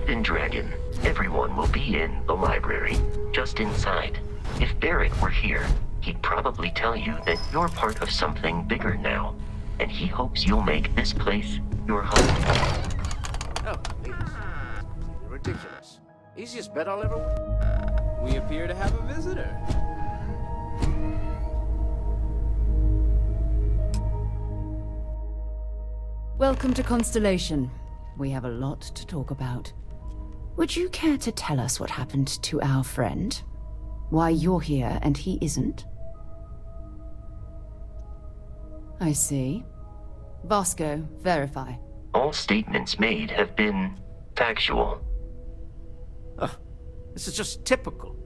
Captain Dragon, everyone will be in the library, just inside. If Barrett were here, he'd probably tell you that you're part of something bigger now, and he hopes you'll make this place your home. Oh, please. Ridiculous. Easiest bet I'll ever win. We appear to have a visitor. Welcome to Constellation. We have a lot to talk about. Would you care to tell us what happened to our friend? Why you're here and he isn't? I see. Vasco, verify. All statements made have been factual. This is just typical.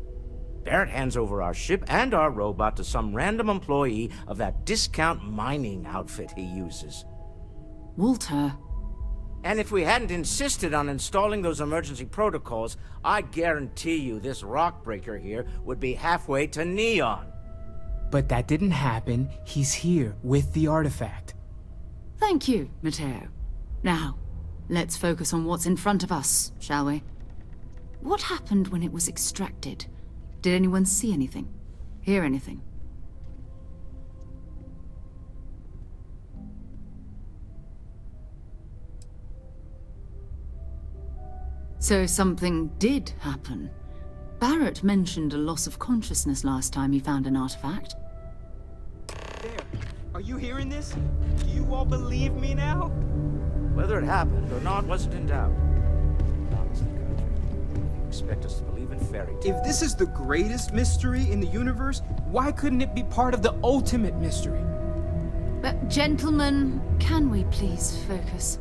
Barrett hands over our ship and our robot to some random employee of that discount mining outfit he uses. Walter. And if we hadn't insisted on installing those emergency protocols, I guarantee you this rock breaker here would be halfway to Neon. But that didn't happen. He's here with the artifact. Thank you, Matteo. Now, let's focus on what's in front of us, shall we? What happened when it was extracted? Did anyone see anything? Hear anything? So something did happen. Barrett mentioned a loss of consciousness last time he found an artifact. There. Are you hearing this? Do you all believe me now? Whether it happened or not wasn't in doubt. Honestly, Carter, you expect us to believe in fairy tales. If this is the greatest mystery in the universe, why couldn't it be part of the ultimate mystery? But gentlemen, can we please focus?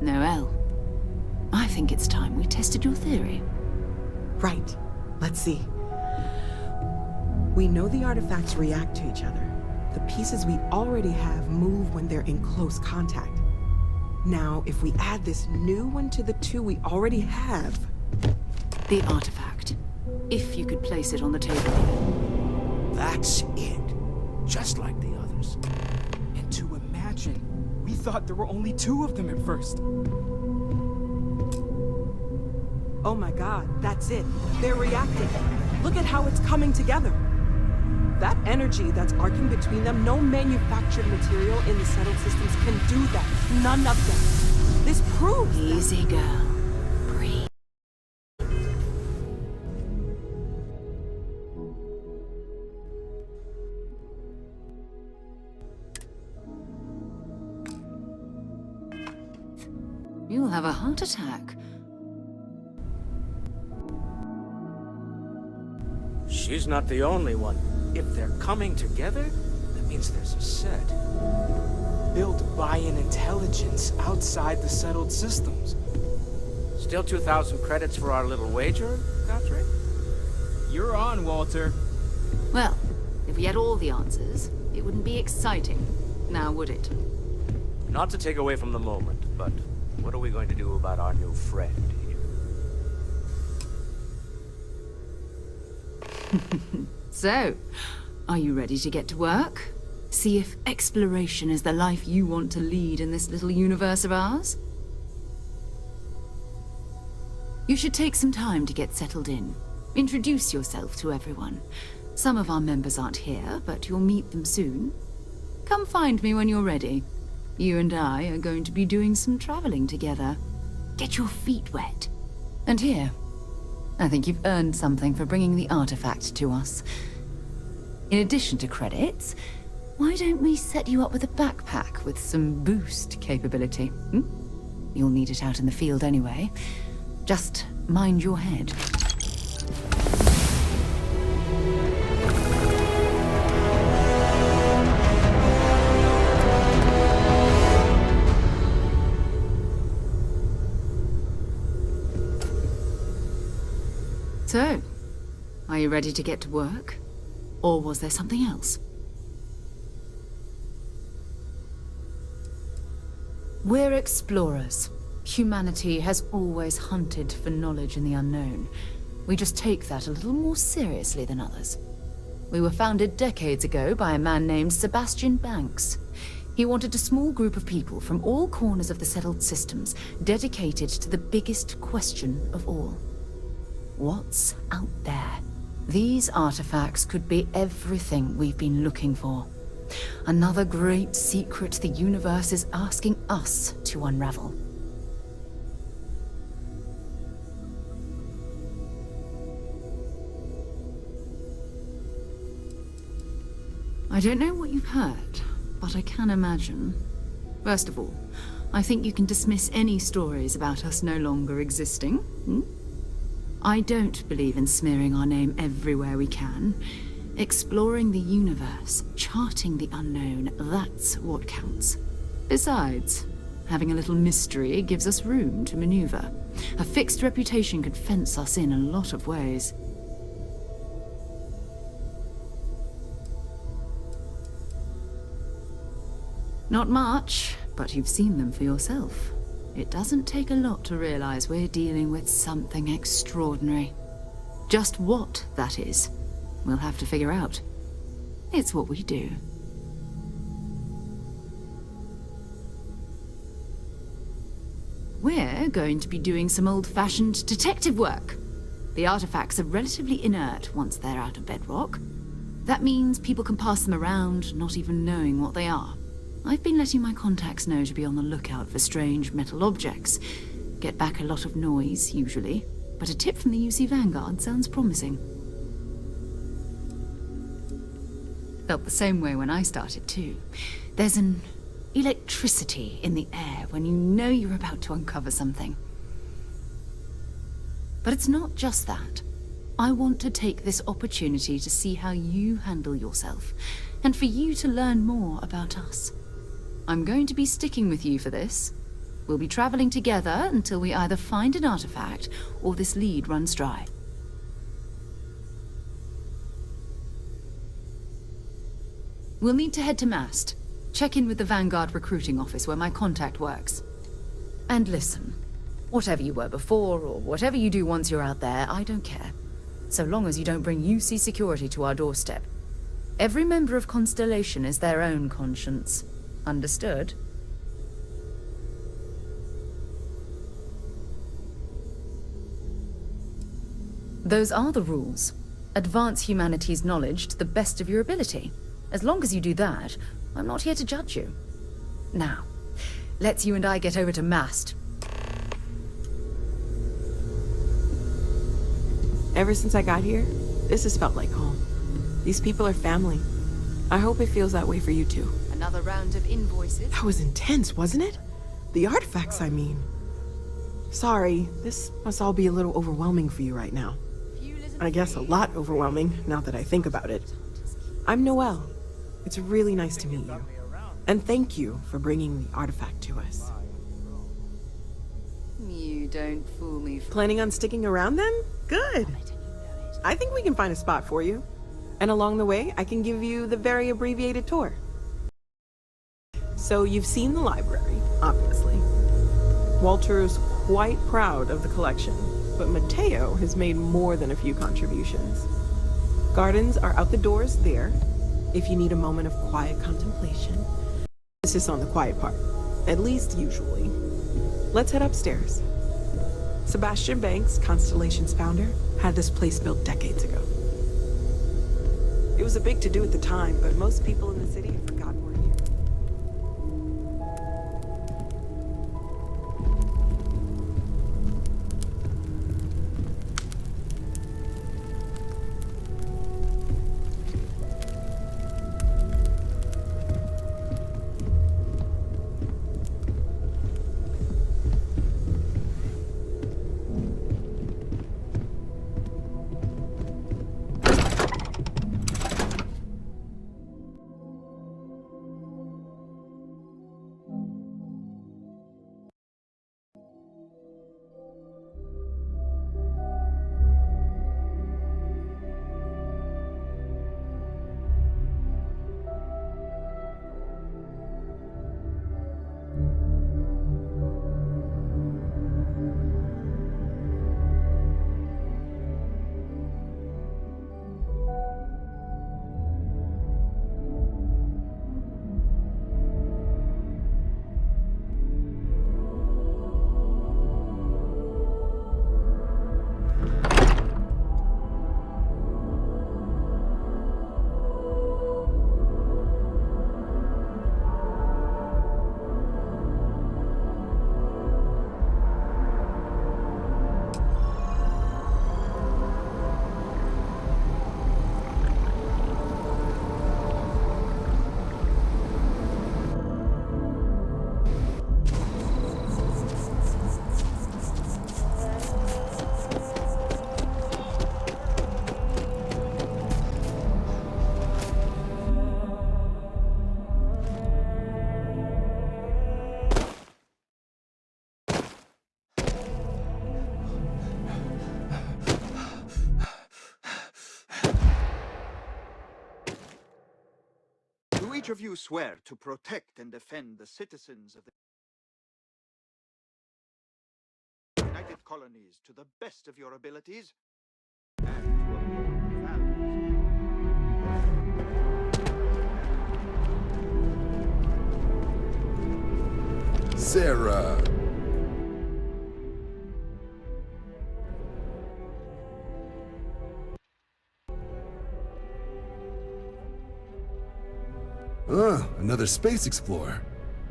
Noel, I think it's time we tested your theory. Right. Let's see. We know the artifacts react to each other. The pieces we already have move when they're in close contact. Now, if we add this new one to the two we already have... The artifact. If you could place it on the table. That's it. Just like the others. And to imagine, we thought there were only two of them at first. Oh my god, that's it. They're reacting. Look at how it's coming together. That energy that's arcing between them, no manufactured material in the settled systems can do that. None of them. This proves Easy, girl. Breathe. You'll have a heart attack. She's not the only one. If they're coming together, that means there's a set. Built by an intelligence outside the settled systems. Still 2,000 credits for our little wager, Guthrie? You're on, Walter. Well, if we had all the answers, it wouldn't be exciting, now would it? Not to take away from the moment, but what are we going to do about our new friend here? So, are you ready to get to work? See if exploration is the life you want to lead in this little universe of ours? You should take some time to get settled in. Introduce yourself to everyone. Some of our members aren't here, but you'll meet them soon. Come find me when you're ready. You and I are going to be doing some traveling together. Get your feet wet. And here, I think you've earned something for bringing the artifact to us. In addition to credits, why don't we set you up with a backpack with some boost capability? You'll need it out in the field anyway. Just mind your head. So, are you ready to get to work? Or was there something else? We're explorers. Humanity has always hunted for knowledge in the unknown. We just take that a little more seriously than others. We were founded decades ago by a man named Sebastian Banks. He wanted a small group of people from all corners of the settled systems dedicated to the biggest question of all. What's out there? These artifacts could be everything we've been looking for. Another great secret the universe is asking us to unravel. I don't know what you've heard, but I can imagine. First of all, I think you can dismiss any stories about us no longer existing. I don't believe in smearing our name everywhere we can. Exploring the universe, charting the unknown, that's what counts. Besides, having a little mystery gives us room to maneuver. A fixed reputation could fence us in a lot of ways. Not much, but you've seen them for yourself. It doesn't take a lot to realize we're dealing with something extraordinary. Just what that is, we'll have to figure out. It's what we do. We're going to be doing some old-fashioned detective work. The artifacts are relatively inert once they're out of bedrock. That means people can pass them around, not even knowing what they are. I've been letting my contacts know to be on the lookout for strange metal objects. Get back a lot of noise, usually, but a tip from the UC Vanguard sounds promising. Felt the same way when I started, too. There's an electricity in the air when you know you're about to uncover something. But it's not just that. I want to take this opportunity to see how you handle yourself, and for you to learn more about us. I'm going to be sticking with you for this. We'll be traveling together until we either find an artifact or this lead runs dry. We'll need to head to Mast. Check in with the Vanguard recruiting office where my contact works. And listen, whatever you were before or whatever you do once you're out there, I don't care. So long as you don't bring UC security to our doorstep. Every member of Constellation is their own conscience. Understood? Those are the rules. Advance humanity's knowledge to the best of your ability. As long as you do that, I'm not here to judge you. Now, let's you and I get over to Mast. Ever since I got here, this has felt like home. These people are family. I hope it feels that way for you too. Another round of invoices. That was intense, wasn't it? The artifacts, I mean. Sorry, this must all be a little overwhelming for you right now. I guess a lot overwhelming, now that I think about it. I'm Noelle. It's really nice to meet you. And thank you for bringing the artifact to us. You don't fool me. Planning on sticking around then? Good. I think we can find a spot for you. And along the way, I can give you the very abbreviated tour. So you've seen the library, obviously. Walter's quite proud of the collection, but Mateo has made more than a few contributions. Gardens are out the doors there, if you need a moment of quiet contemplation. This is on the quiet part, at least usually. Let's head upstairs. Sebastian Banks, Constellation's founder, had this place built decades ago. It was a big to-do at the time, but most people in the city have forgotten we're here. each of you swear to protect and defend the citizens of the United Colonies to the best of your abilities, and to uphold values. Sarah. Another space explorer.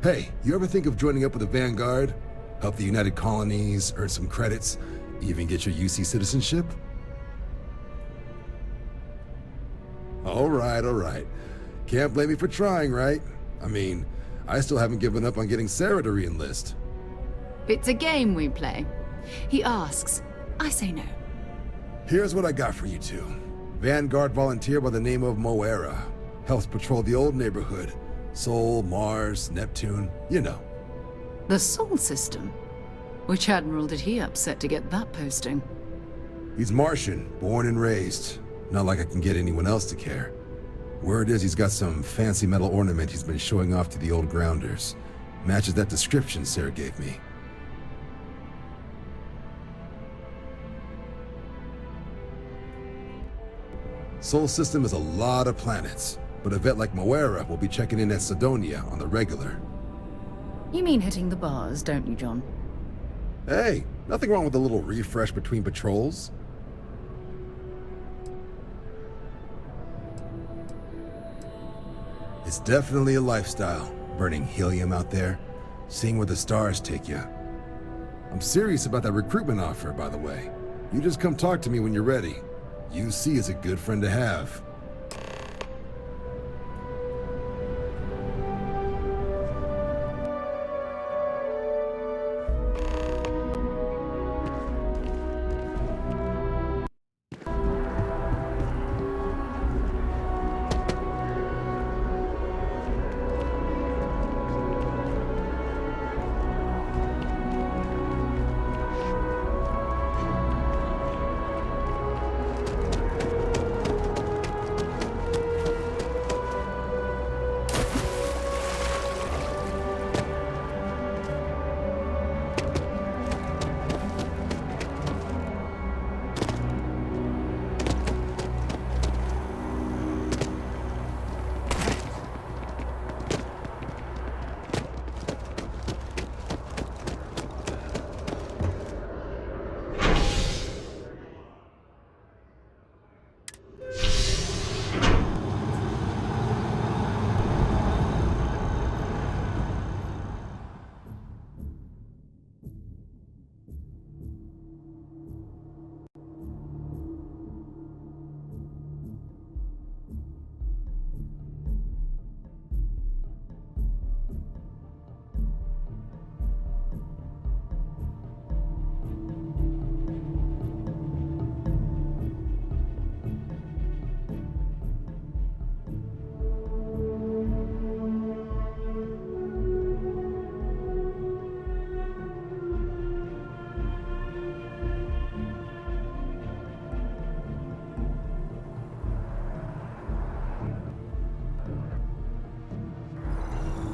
Hey, you ever think of joining up with the Vanguard? Help the United Colonies, earn some credits, even get your UC citizenship? All right. Can't blame me for trying, right? I mean, I still haven't given up on getting Sarah to re-enlist. It's a game we play. He asks, I say no. Here's what I got for you two. Vanguard volunteer by the name of Moera. Helps patrol the old neighborhood. Sol, Mars, Neptune, you know. The Sol system? Which admiral did he upset to get that posting? He's Martian, born and raised. Not like I can get anyone else to care. Word is he's got some fancy metal ornament he's been showing off to the old grounders. Matches that description Sarah gave me. Sol system is a lot of planets, but a vet like Moera will be checking in at Sidonia on the regular. You mean hitting the bars, don't you, John? Hey, nothing wrong with a little refresh between patrols. It's definitely a lifestyle, burning helium out there, seeing where the stars take you. I'm serious about that recruitment offer, by the way. You just come talk to me when you're ready. UC is a good friend to have.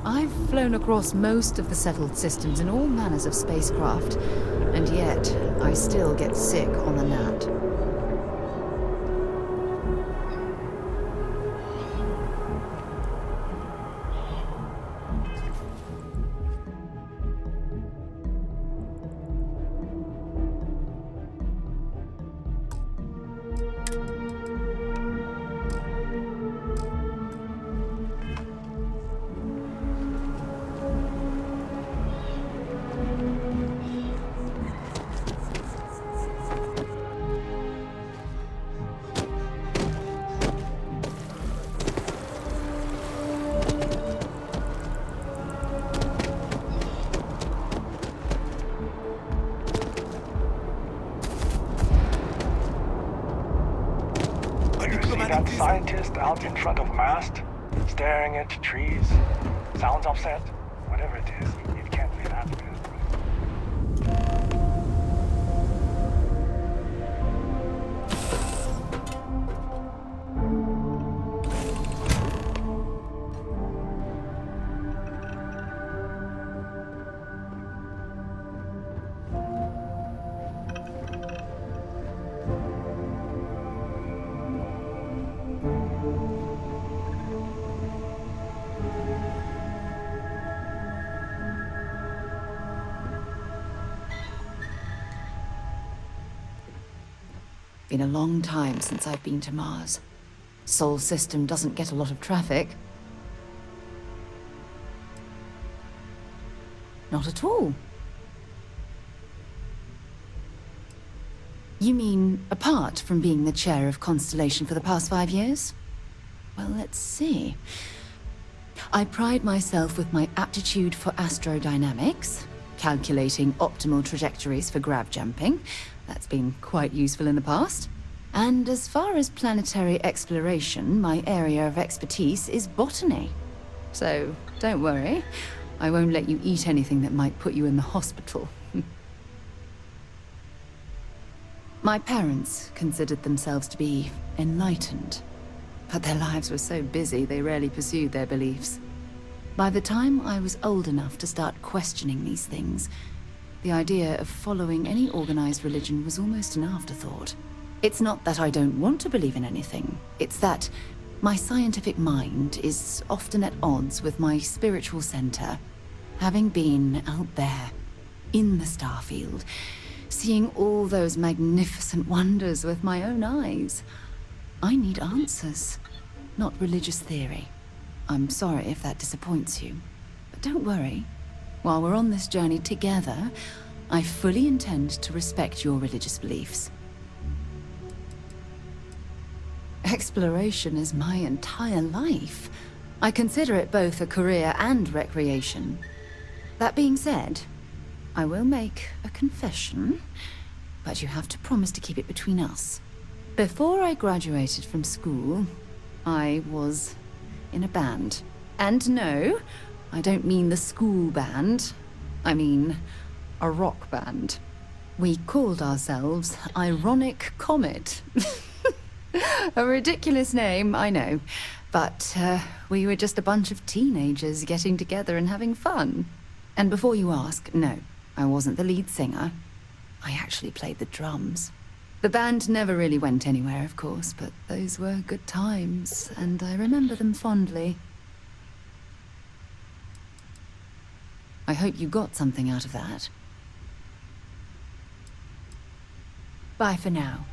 I've flown across most of the settled systems in all manners of spacecraft, and yet I still get sick on the gnat. That scientist out in front of mast, staring at trees, sounds upset, whatever it is, it can't be that bad. Been a long time since I've been to Mars. Sol system doesn't get a lot of traffic. Not at all. You mean apart from being the chair of Constellation for the past 5 years? Well, let's see. I pride myself with my aptitude for astrodynamics, calculating optimal trajectories for grav jumping. That's been quite useful in the past. And as far as planetary exploration, my area of expertise is botany. So, don't worry. I won't let you eat anything that might put you in the hospital. My parents considered themselves to be enlightened, but their lives were so busy they rarely pursued their beliefs. By the time I was old enough to start questioning these things, the idea of following any organized religion was almost an afterthought. It's not that I don't want to believe in anything, it's that my scientific mind is often at odds with my spiritual center. Having been out there, in the Starfield, seeing all those magnificent wonders with my own eyes, I need answers, not religious theory. I'm sorry if that disappoints you, but don't worry. While we're on this journey together, I fully intend to respect your religious beliefs. Exploration is my entire life. I consider it both a career and recreation. That being said, I will make a confession, but you have to promise to keep it between us. Before I graduated from school, I was in a band. And no, I don't mean the school band. I mean a rock band. We called ourselves Ironic Comet. A ridiculous name, I know. But we were just a bunch of teenagers getting together and having fun. And before you ask, no, I wasn't the lead singer. I actually played the drums. The band never really went anywhere, of course, but those were good times, and I remember them fondly. I hope you got something out of that. Bye for now.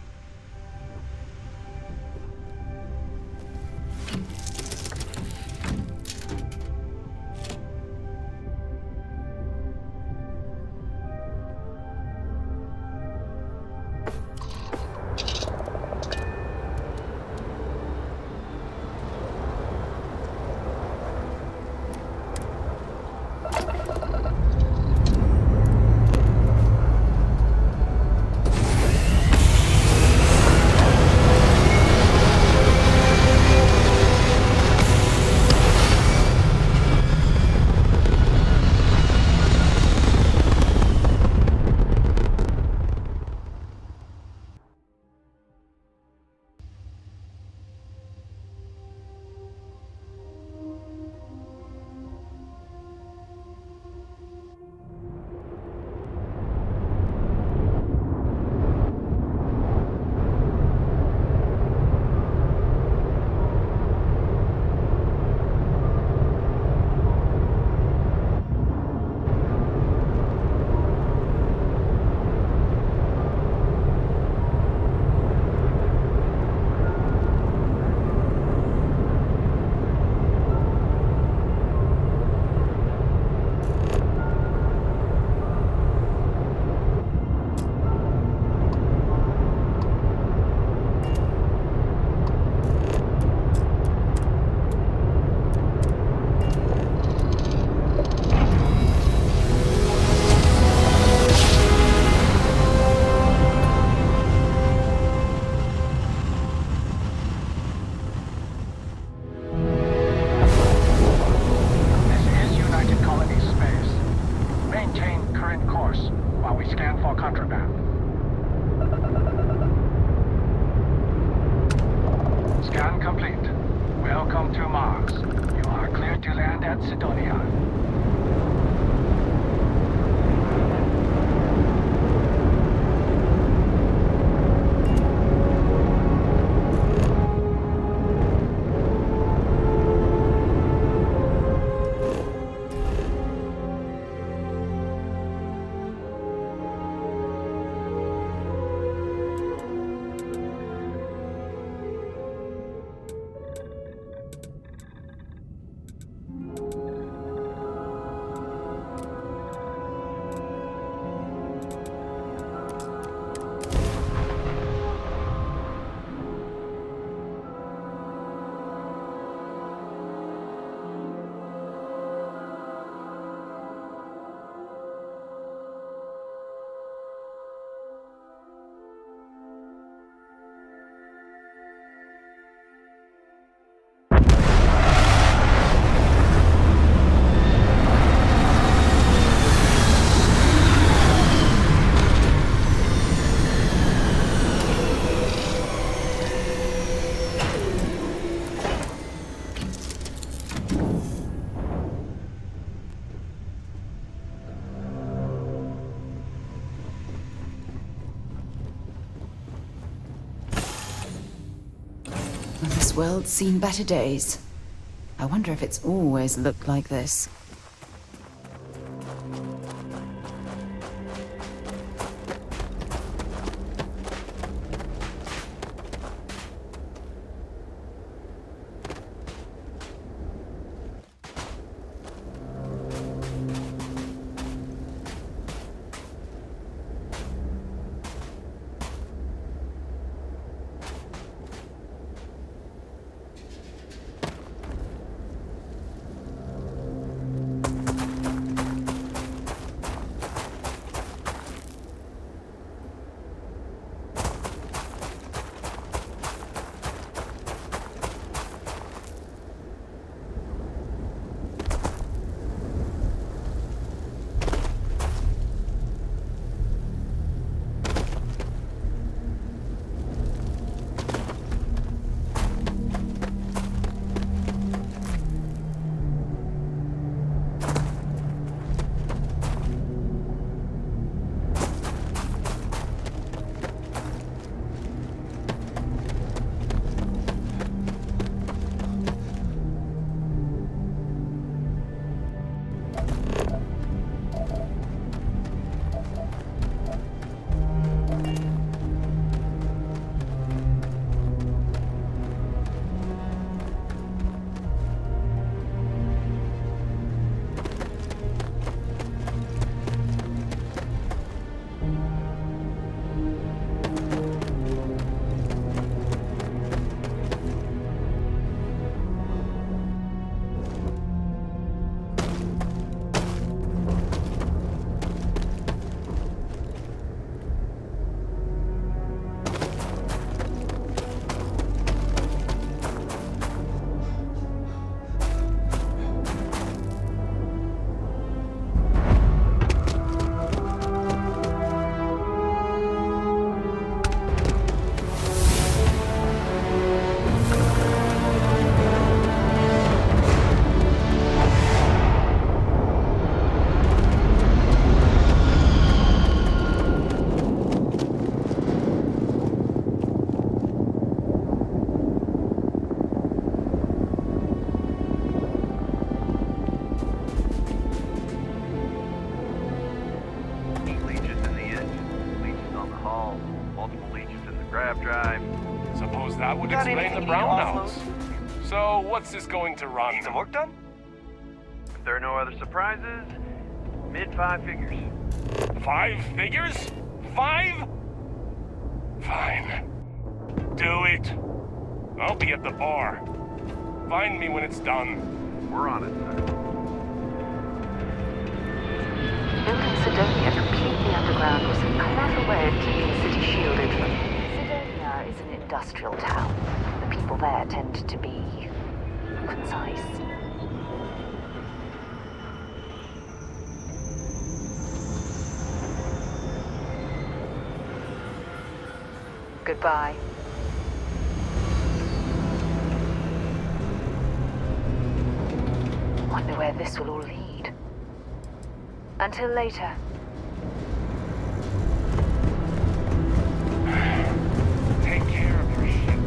This world's seen better days. I wonder if it's always looked like this. That would explain the brownouts. So, what's this going to run? Need some work done? If there are no other surprises, mid-5 figures. 5 figures? 5? Fine. Do it. I'll be at the bar. Find me when it's done. We're on it, sir. Building Sidonia completely underground was a clever way of keeping the city shielded from... Sidonia is an industrial town. The people there tend to be... concise. Goodbye. Wonder where this will all lead. Until later. Take care of your ship.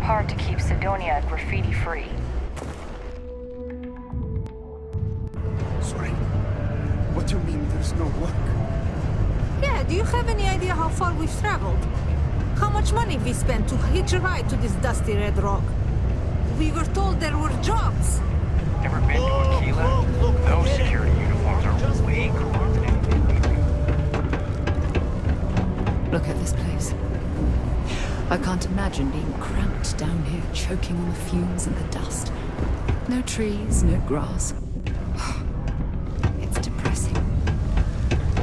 Part to keep Sidonia graffiti-free. Sorry. What do you mean there's no work? Yeah, do you have any idea how far we've traveled? How much money we spent to hitch a ride to this dusty red rock? We were told there were jobs. Ever been to Aquila? Those security uniforms are way cooler than anything we do. Look at this place. I can't imagine being cramped down here, choking on the fumes and the dust. No trees, no grass. It's depressing.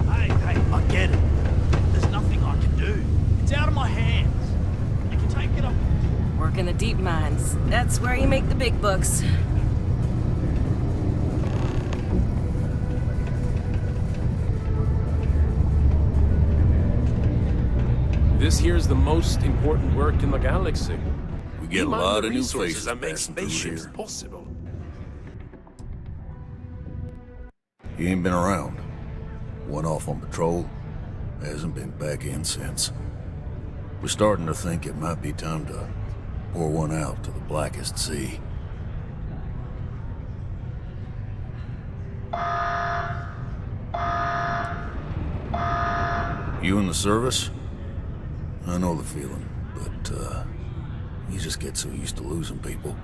Hey, I get it. There's nothing I can do. It's out of my hands. You can take it up. Work in the deep mines. That's where you make the big bucks. This here's the most important work in the galaxy. We get a mine lot the of new resources faces that make passing through spaceships here. possible. He ain't been around. Went off on patrol. Hasn't been back in since. We're starting to think it might be time to pour one out to the blackest sea. You in the service? I know the feeling, but, you just get so used to losing people.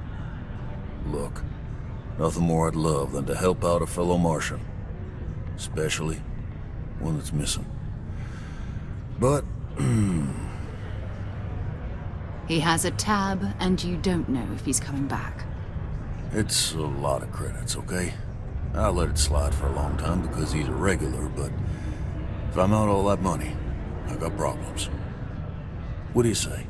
Look, nothing more I'd love than to help out a fellow Martian. Especially one that's missing. But, He has a tab, and you don't know if he's coming back. it's a lot of credits, okay? I let it slide for a long time because he's a regular, but if I'm out all that money, I got problems. What do you say?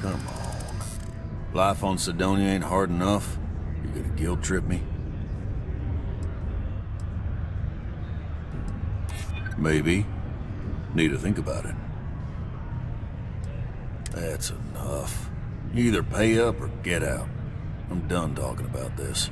Come on. Life on Sidonia ain't hard enough. You're gonna guilt trip me? Maybe. Need to think about it. That's enough. You either pay up or get out. I'm done talking about this.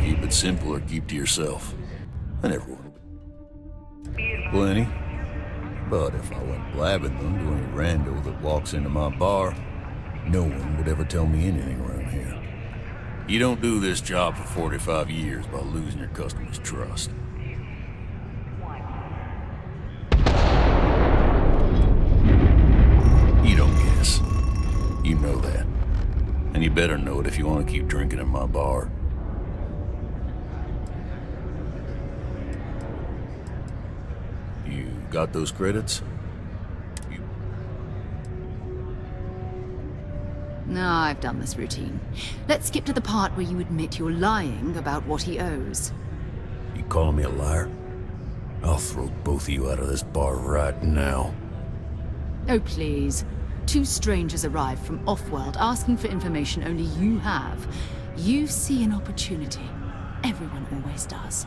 Keep it simple or keep to yourself. And everyone will be plenty. But if I went blabbing them to any rando that walks into my bar, no one would ever tell me anything around here. You don't do this job for 45 years by losing your customers' trust. You don't guess. You know that. And you better know it if you want to keep drinking in my bar. You got those credits? No, I've done this routine. Let's skip to the part where you admit you're lying about what he owes. You calling me a liar? I'll throw both of you out of this bar right now. Oh, please. Two strangers arrive from off-world asking for information only you have. You see an opportunity. Everyone always does.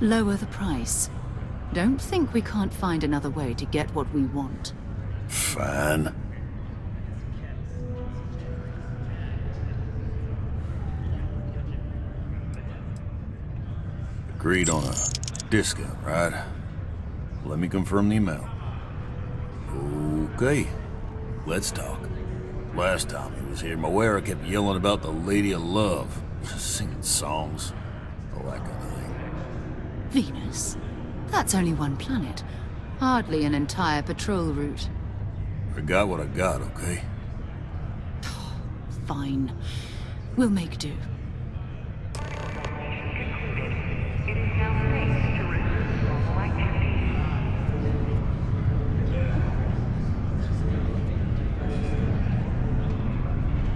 Lower the price. Don't think we can't find another way to get what we want. Fine. Agreed on a discount, right? Let me confirm the amount. Okay, let's talk. Last time he was here, Moira kept yelling about the Lady of Love, singing songs, all that kind of thing. Venus? That's only one planet. Hardly an entire patrol route. I got what I got, okay? Fine. We'll make do.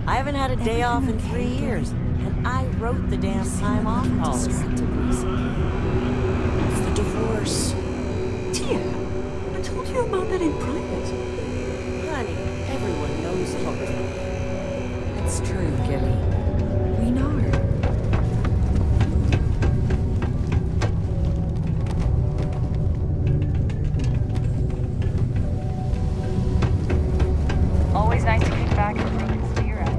I haven't had a day off in 3 years, and I wrote the damn time off policy. It's the divorce. Tia, I told you about that in private. Honey, everyone knows Hope. It's true, Gilly. We know her. Always nice to kick back and throw things to your end.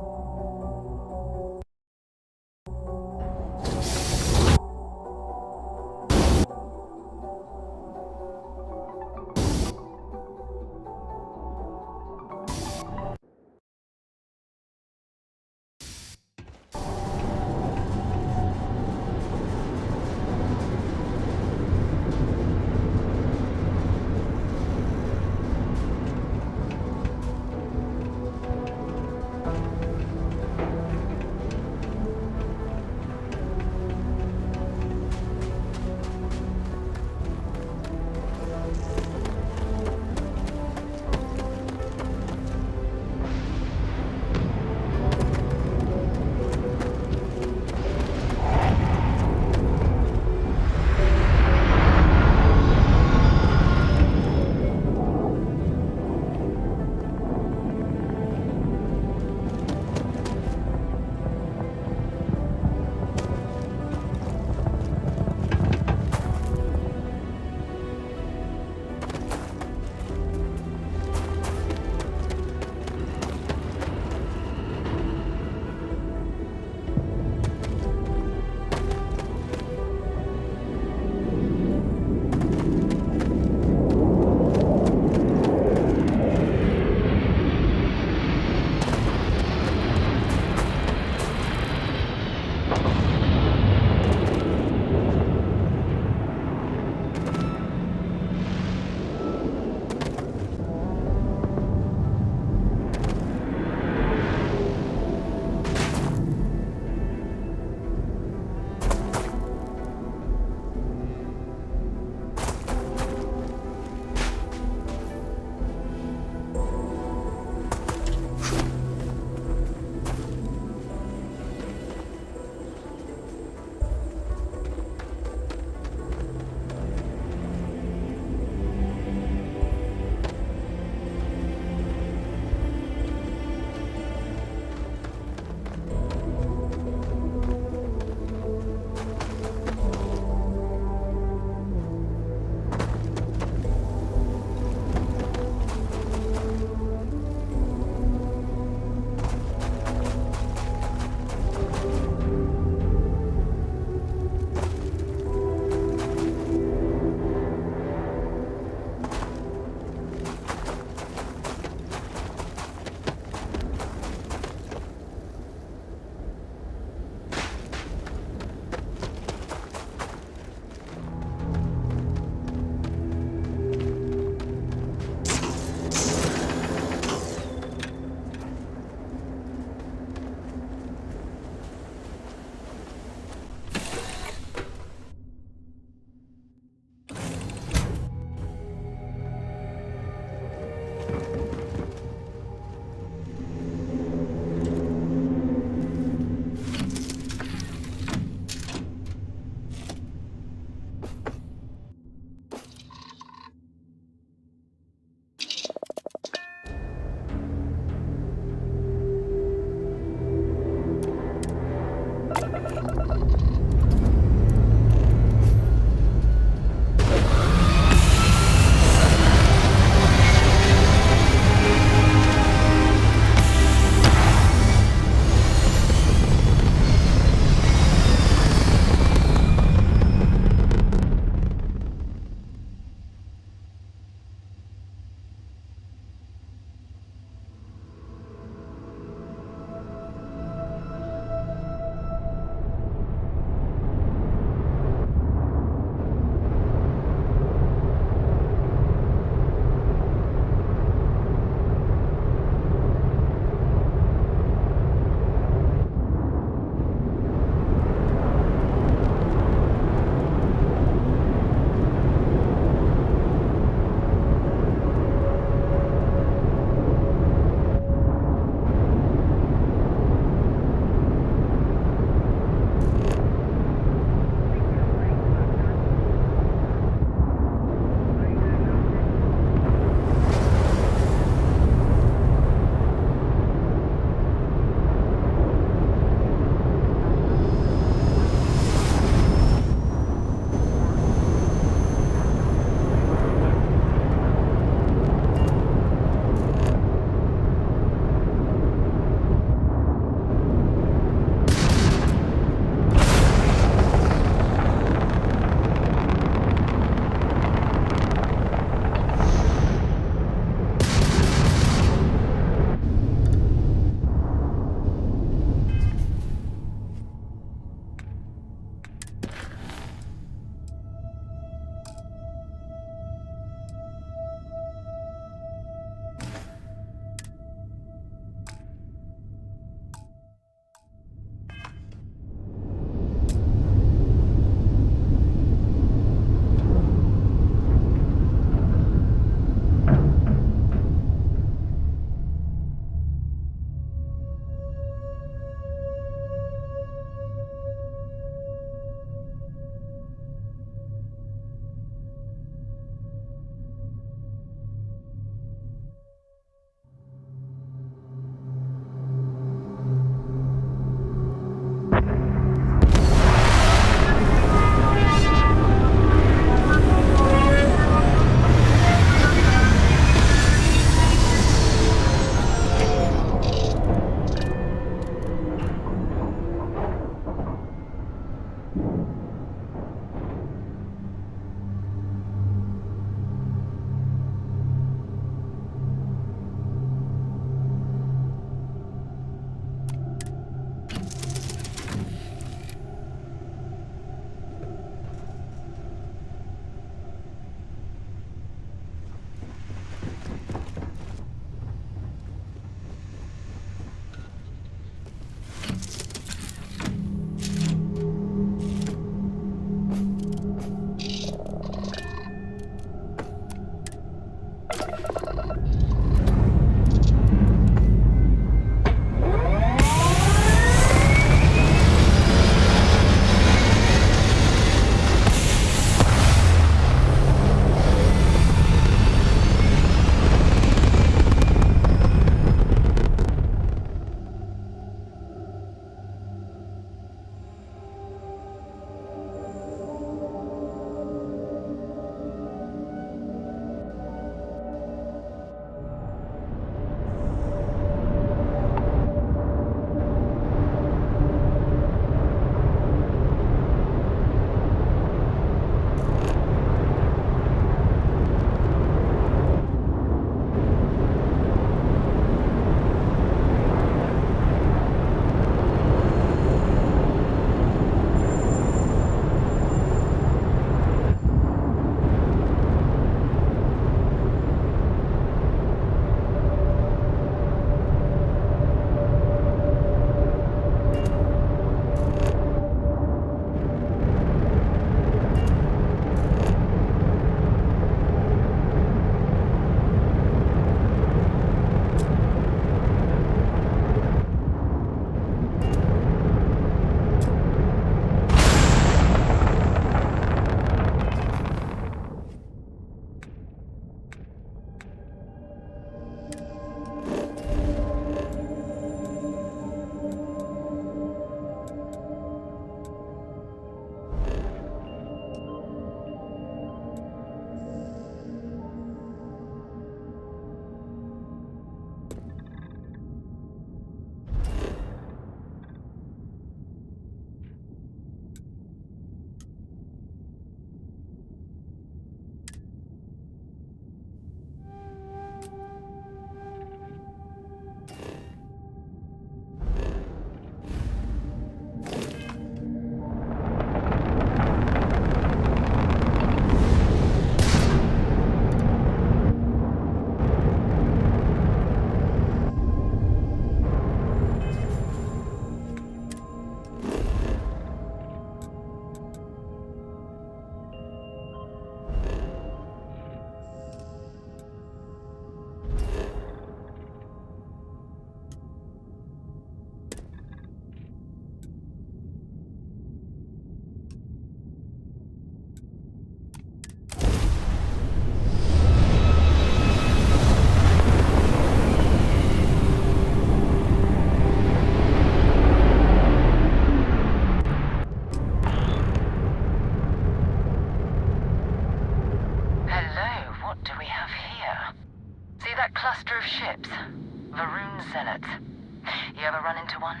to one.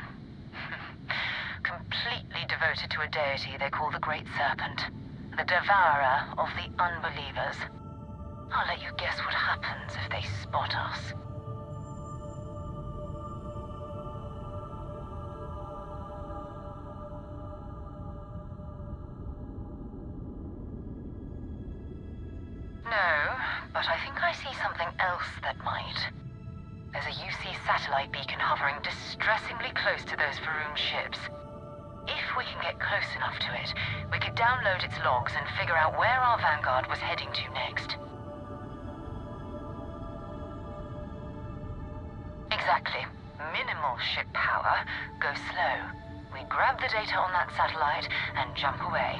Completely devoted to a deity they call the Great Serpent, the devourer of the unbelievers. I'll let you guess what happens if they spot us. No, but I think I see something else that might. There's a UC satellite beacon hovering distressingly close to those Varun ships. If we can get close enough to it, we could download its logs and figure out where our vanguard was heading to next. Exactly. Minimal ship power, go slow. We grab the data on that satellite and jump away.